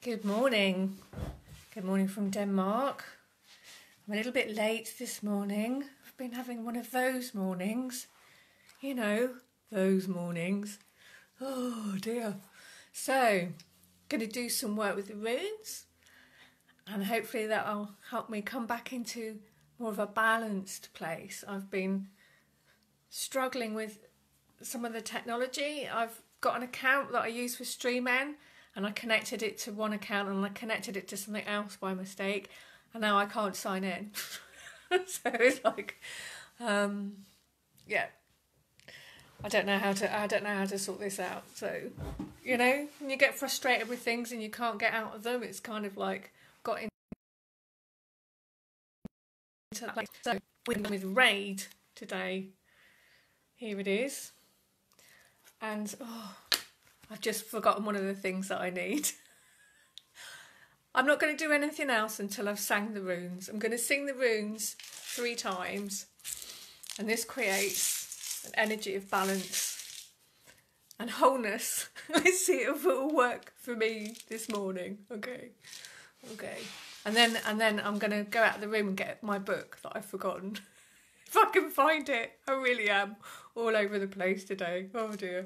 Good morning. Good morning from Denmark. I'm a little bit late this morning. I've been having one of those mornings. You know, those mornings. Oh dear. So, going to do some work with the runes. And hopefully that'll help me come back into more of a balanced place. I've been struggling with some of the technology. I've got an account that I use for streaming, and I connected it to one account and I connected it to something else by mistake, and now I can't sign in. So it's like, yeah, I don't know how to sort this out. So, you know, when you get frustrated with things and you can't get out of them, it's kind of like got into that place. So we're with Reid today. Here it is, and I've just forgotten one of the things that I need. I'm not going to do anything else until I've sang the runes. I'm going to sing the runes 3 times, and this creates an energy of balance and wholeness. Let's see if it will work for me this morning. Okay. And then I'm going to go out of the room and get my book that I've forgotten. If I can find it. I really am all over the place today. Oh dear.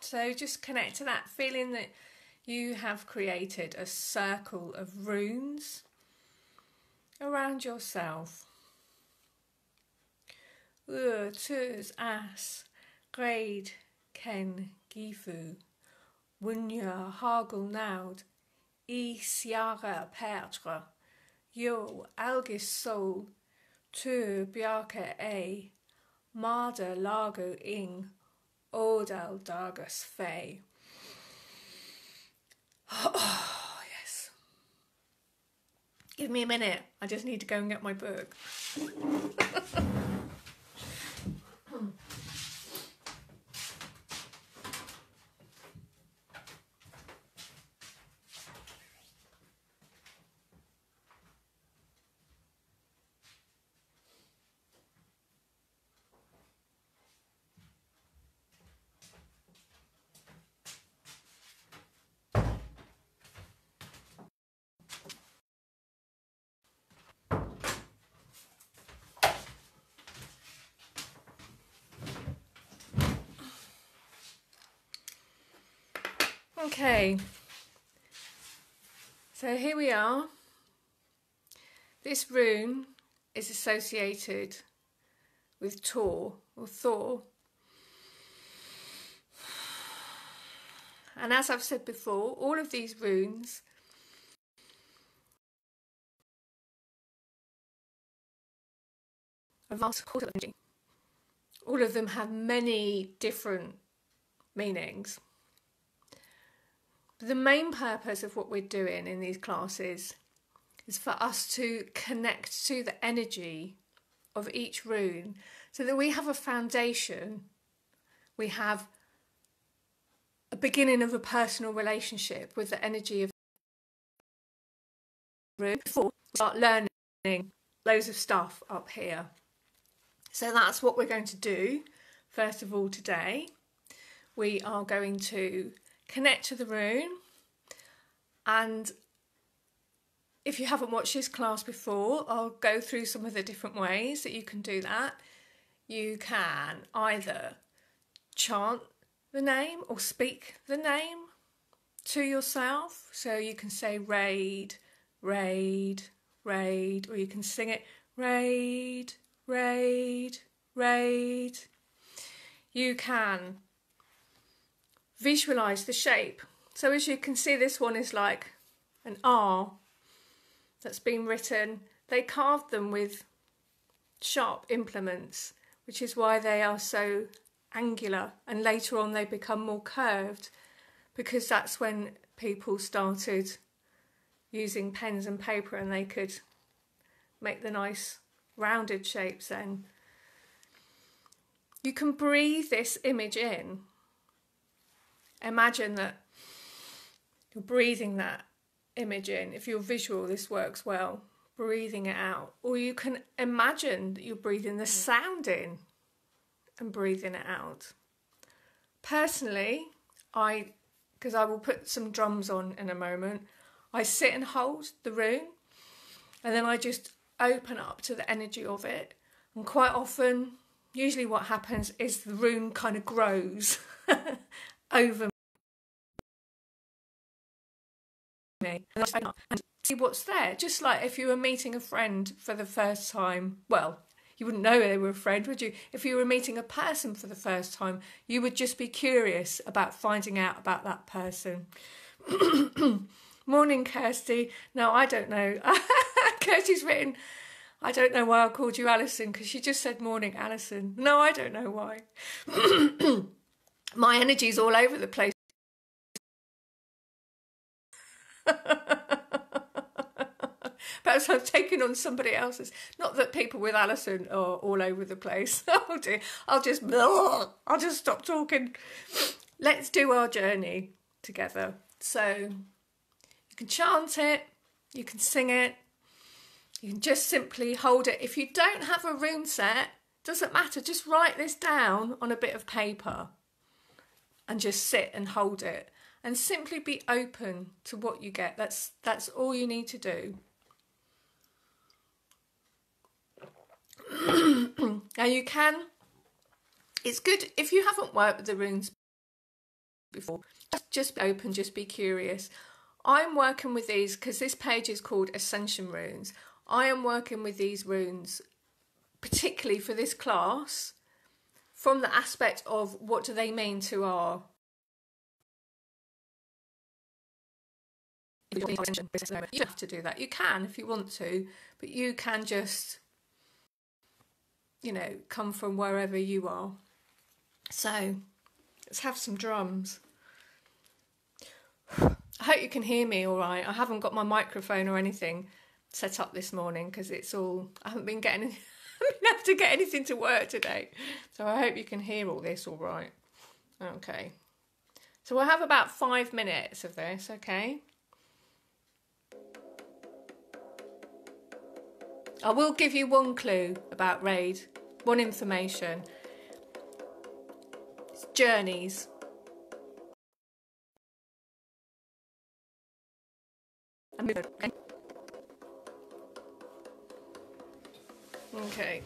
So just connect to that feeling that you have created a circle of runes around yourself. Tus as Reid ken gifu wunya hagel naud siara pertre yo algis sol tu bjarke marder lago ing odal dagus fey. Oh, yes. Give me a minute. I just need to go and get my book. Okay, so here we are. This rune is associated with Thor or Thor. And as I've said before, all of these runes are vast portal energy. All of them have many different meanings. The main purpose of what we're doing in these classes is for us to connect to the energy of each rune so that we have a foundation, we have a beginning of a personal relationship with the energy of the rune before we start learning loads of stuff up here. So that's what we're going to do. First of all, today we are going to connect to the rune, and if you haven't watched this class before, I'll go through some of the different ways that you can do that. You can either chant the name or speak the name to yourself. So you can say Reid, Reid, Reid, or you can sing it Reid, Reid, Reid. You can visualise the shape. So as you can see, this one is like an R that's been written. They carved them with sharp implements, which is why they are so angular, and later on they become more curved, because that's when people started using pens and paper and they could make the nice rounded shapes then. You can breathe this image in. Imagine that you're breathing that image in. If you're visual, this works well, breathing it out. Or you can imagine that you're breathing the sound in and breathing it out. Personally, because I will put some drums on in a moment, I sit and hold the rune, and then I just open up to the energy of it. And quite often, usually what happens is the rune kind of grows over me. And see what's there. Just like if you were meeting a friend for the first time, well, you wouldn't know they were a friend, would you? If you were meeting a person for the first time, you would just be curious about finding out about that person. Morning, Kirsty. No, I don't know. Kirsty's written, I don't know why I called you Alison, because she just said morning, Alison. No, I don't know why. My energy's all over the place. Perhaps I've taken on somebody else's. Not that people with Alison are all over the place. Oh dear, I'll just stop talking. Let's do our journey together. So you can chant it, you can sing it, you can just simply hold it. If you don't have a rune set, doesn't matter, just write this down on a bit of paper and just sit and hold it and simply be open to what you get. That's all you need to do. Now you can, it's good if you haven't worked with the runes before, just be open, just be curious. I'm working with these because this page is called Ascension runes. I am working with these runes particularly for this class from the aspect of what do they mean to our you don't have to do that. You can if you want to, but you can just, you know, come from wherever you are. So let's have some drums. I hope you can hear me all right. I haven't got my microphone or anything set up this morning because I haven't been able to get anything to work today. So I hope you can hear all this all right. Okay. So we'll have about 5 minutes of this, okay? I will give you one clue about Reid, one information. It's journeys. Okay.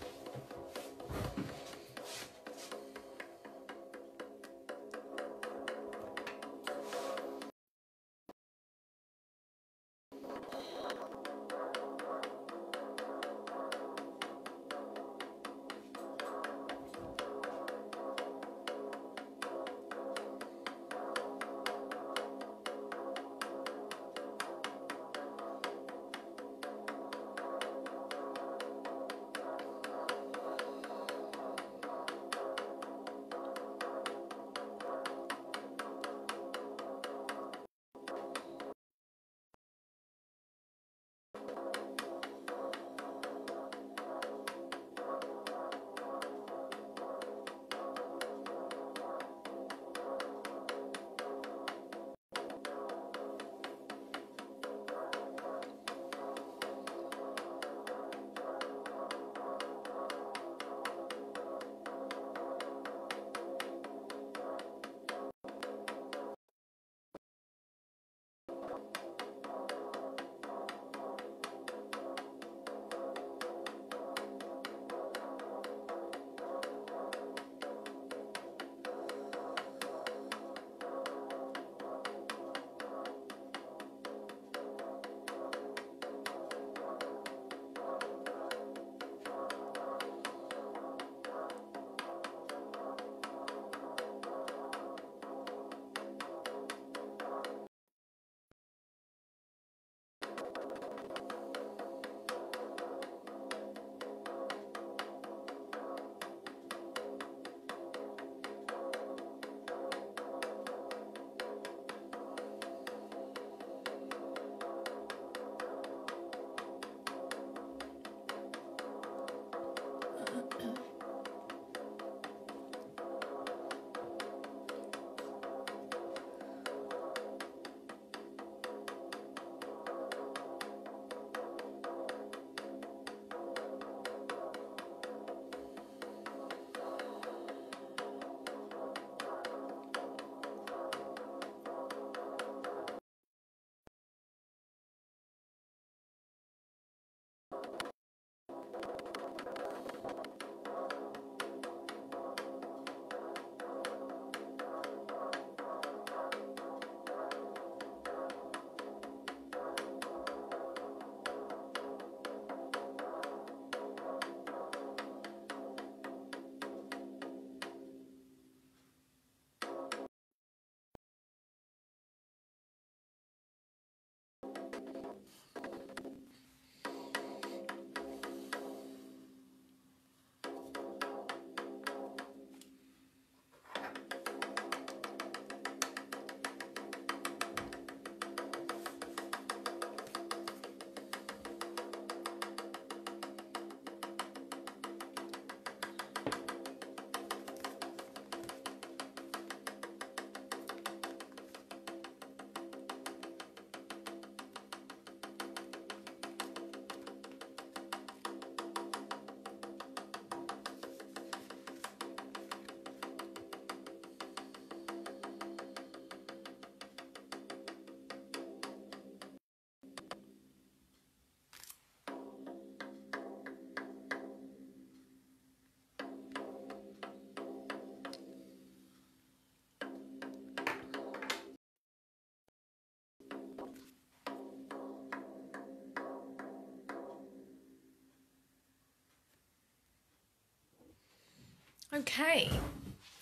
Okay,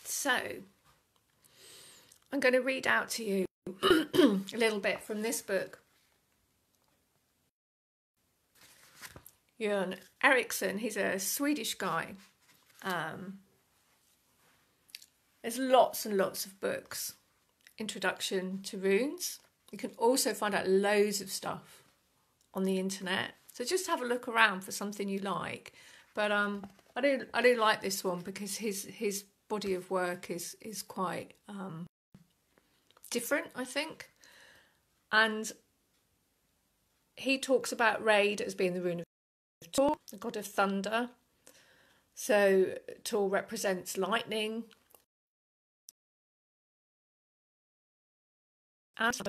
so I'm going to read out to you a little bit from this book. Jörn Eriksson, he's a Swedish guy. There's lots and lots of books. Introduction to Runes. You can also find out loads of stuff on the internet. So just have a look around for something you like. But I do like this one because his body of work is quite different, I think. And he talks about Reid as being the rune of Tor, the god of thunder. So Tor represents lightning. And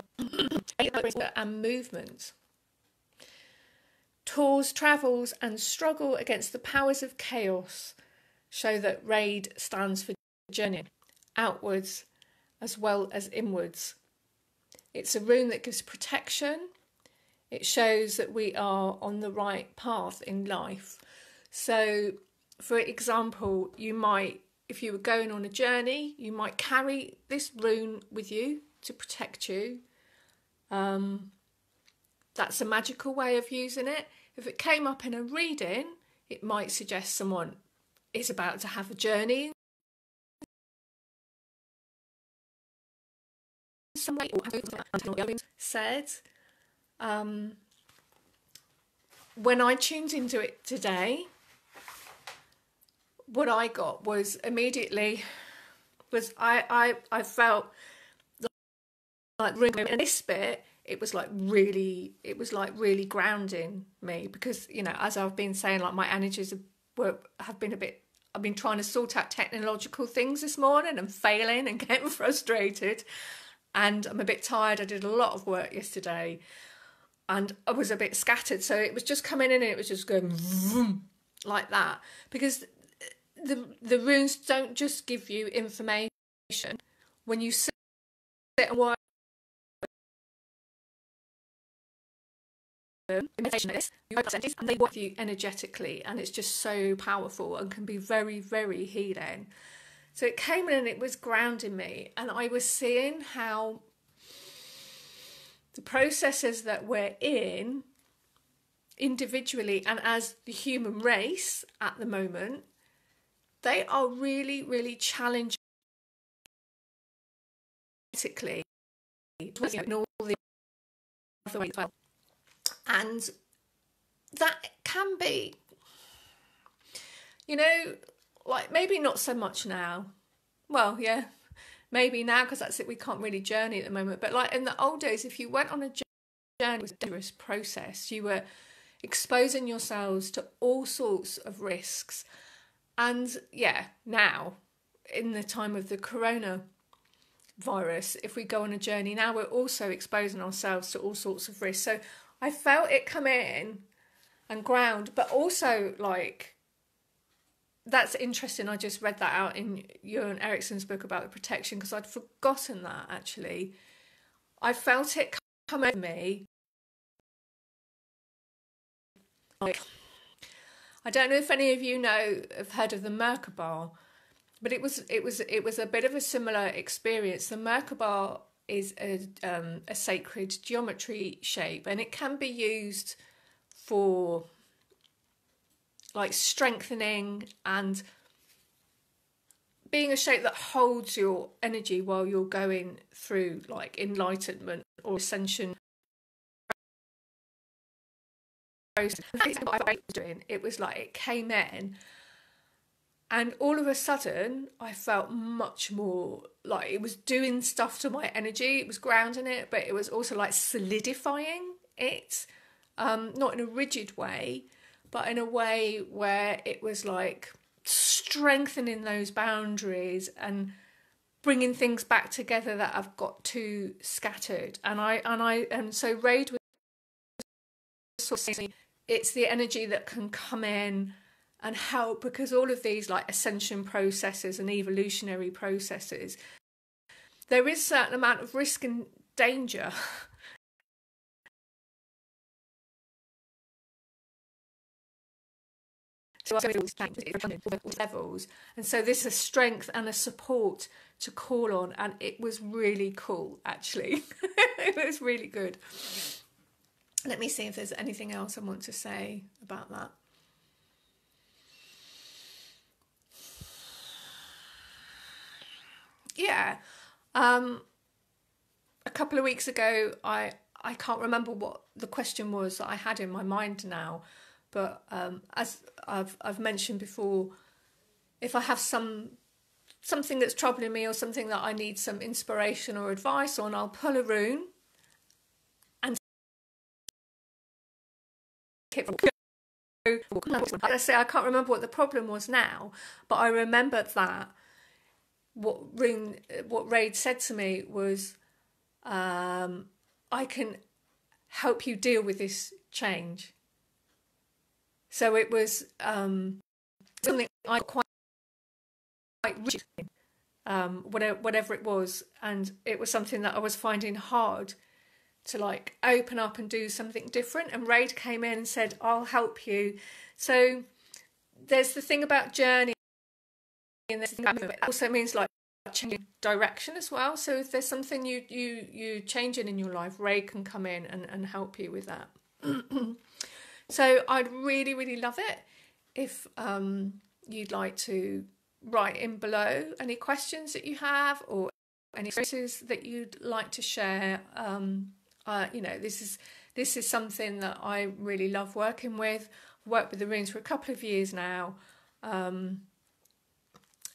movement. Tor's travels and struggle against the powers of chaos show that Reid stands for journey, outwards as well as inwards. It's a rune that gives protection. It shows that we are on the right path in life. So, for example, you might, if you were going on a journey, you might carry this rune with you to protect you. That's a magical way of using it. If it came up in a reading, it might suggest someone is about to have a journey. Some way, or said, when I tuned into it today, what I got was immediately I felt like in this bit. It was like really grounding me because, you know, as I've been saying, like my energies have been a bit. I've been trying to sort out technological things this morning and failing and getting frustrated, and I'm a bit tired. I did a lot of work yesterday, and I was a bit scattered. So it was just coming in and it was just going vroom, like that, because the runes don't just give you information. When you sit and work. Imitation this, and they work with you energetically, and it's just so powerful and can be very, very healing. So it came in and it was grounding me, and I was seeing how the processes that we're in individually and as the human race at the moment, they are really, really challenging politically in all the other ways as well. And that can be, you know, like maybe not so much now. Well, yeah, maybe now because that's it. We can't really journey at the moment. But like in the old days, if you went on a journey, it was a dangerous process. You were exposing yourselves to all sorts of risks. And yeah, now in the time of the coronavirus, if we go on a journey now, we're also exposing ourselves to all sorts of risks. So I felt it come in and ground, but also like, that's interesting. I just read that out in Jörn Eriksson's book about the protection because I'd forgotten that actually. I felt it come over me. Like, I don't know if any of you have heard of the Merkabah, but it was a bit of a similar experience. The Merkabah is a sacred geometry shape, and it can be used for like strengthening and being a shape that holds your energy while you're going through like enlightenment or ascension process. It was like it came in, and all of a sudden I felt much more like it was doing stuff to my energy. It was grounding it, but it was also like solidifying it, not in a rigid way, but in a way where it was like strengthening those boundaries and bringing things back together that I've got too scattered. And so Reid was sort of saying it's the energy that can come in and help, because all of these like ascension processes and evolutionary processes, there is a certain amount of risk and danger So I levels, and so this is a strength and a support to call on, and it was really cool actually. It was really good. Let me see if there's anything else I want to say about that. Yeah, a couple of weeks ago, I can't remember what the question was that I had in my mind now, but as I've mentioned before, if I have something that's troubling me or something that I need some inspiration or advice on, I'll pull a rune and I say I can't remember what the problem was now, but I remember that what Reid said to me was, I can help you deal with this change. So it was something I quite rigid in, whatever it was, and it was something that I was finding hard to like open up and do something different. And Reid came in and said, "I'll help you." So there's the thing about journey, and there's the thing about movement. It also means like changing direction as well. So if there's something you changing in your life, Reid can come in and help you with that. So I'd really, really love it if you'd like to write in below any questions that you have or any experiences that you'd like to share. You know, this is something that I really love working with. I've worked with the runes for a couple of years now.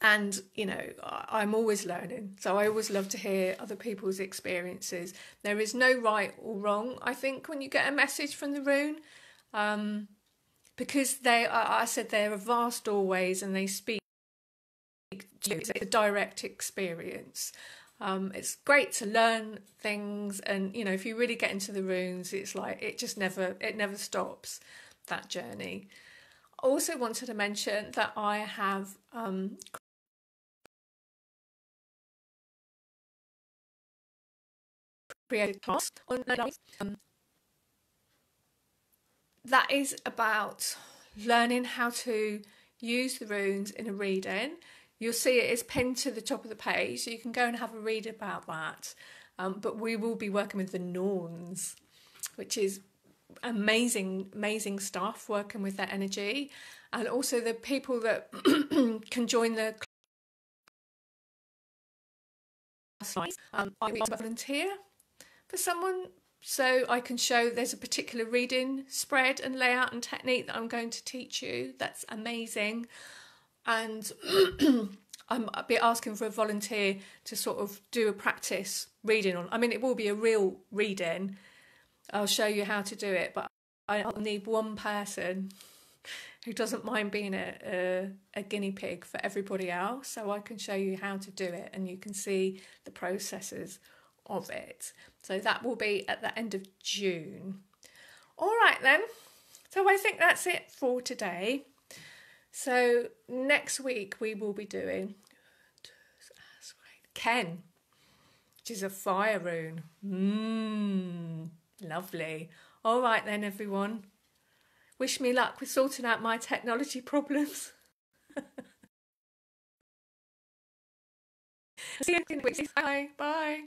And, you know, I'm always learning. So I always love to hear other people's experiences. There is no right or wrong, I think, when you get a message from the rune. Because I said they're a vast doorways and they speak to you. It's a direct experience. It's great to learn things. And, you know, if you really get into the runes, it's like it never stops, that journey. I also wanted to mention that I have created a class on that is about learning how to use the runes in a reading. You'll see it is pinned to the top of the page, so you can go and have a read about that. But we will be working with the Norns, which is amazing stuff, working with their energy. And also the people that can join the class. I will volunteer for someone, so I can show there's a particular reading spread and layout and technique that I'm going to teach you. That's amazing. And I'll be asking for a volunteer to sort of do a practice reading on. I mean, it will be a real reading. I'll show you how to do it, but I'll need one person who doesn't mind being a guinea pig for everybody else, so I can show you how to do it and you can see the processes of it. So that will be at the end of June. All right then, so I think that's it for today. So next week we will be doing Ken, which is a fire rune. Lovely. All right then, everyone. Wish me luck with sorting out my technology problems. See you next week. Bye. Bye.